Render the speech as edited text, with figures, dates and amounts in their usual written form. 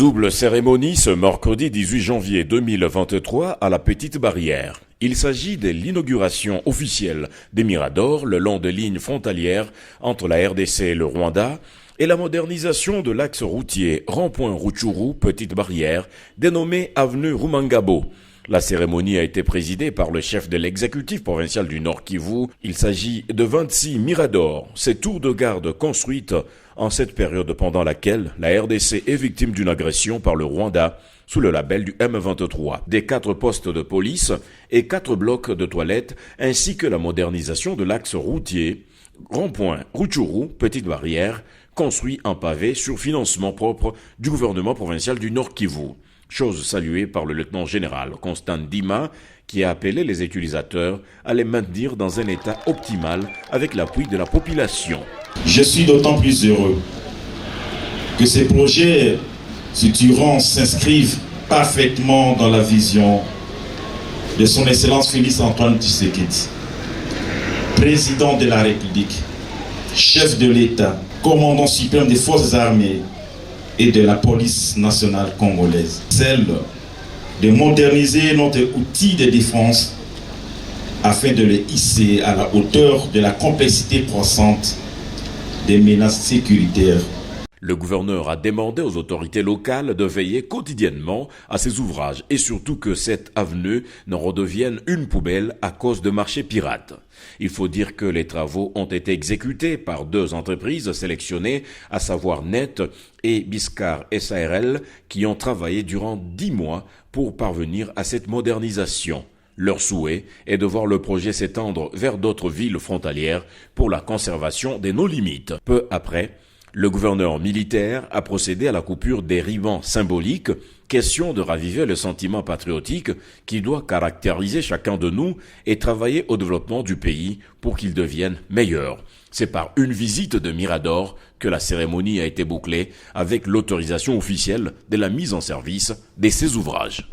Double cérémonie ce mercredi 18 janvier 2023 à la Petite Barrière. Il s'agit de l'inauguration officielle des miradors le long de lignes frontalières entre la RDC et le Rwanda et la modernisation de l'axe routier rond-point Rutshuru Petite Barrière dénommé avenue Rumangabo. La cérémonie a été présidée par le chef de l'exécutif provincial du Nord Kivu. Il s'agit de 26 miradors, ces tours de garde construites en cette période pendant laquelle la RDC est victime d'une agression par le Rwanda sous le label du M23, des 4 postes de police et 4 blocs de toilettes, ainsi que la modernisation de l'axe routier rond-point Rutshuru Petite Barrière, construit en pavé sur financement propre du gouvernement provincial du Nord Kivu. Chose saluée par le lieutenant-général Constant Dima, qui a appelé les utilisateurs à les maintenir dans un état optimal avec l'appui de la population. Je suis d'autant plus heureux que ces projets structurants s'inscrivent parfaitement dans la vision de son Excellence Félix Antoine Tshisekedi, président de la République, chef de l'État, commandant suprême des forces armées et de la police nationale congolaise. Celle de moderniser notre outil de défense afin de le hisser à la hauteur de la complexité croissante des menaces sécuritaires. Le gouverneur a demandé aux autorités locales de veiller quotidiennement à ces ouvrages et surtout que cette avenue ne redevienne une poubelle à cause de marchés pirates. Il faut dire que les travaux ont été exécutés par 2 entreprises sélectionnées, à savoir Net et Biscar SARL, qui ont travaillé durant 10 mois pour parvenir à cette modernisation. Leur souhait est de voir le projet s'étendre vers d'autres villes frontalières pour la conservation de nos limites. Peu après, le gouverneur militaire a procédé à la coupure des rubans symboliques, question de raviver le sentiment patriotique qui doit caractériser chacun de nous et travailler au développement du pays pour qu'il devienne meilleur. C'est par une visite de Mirador que la cérémonie a été bouclée avec l'autorisation officielle de la mise en service de ces ouvrages.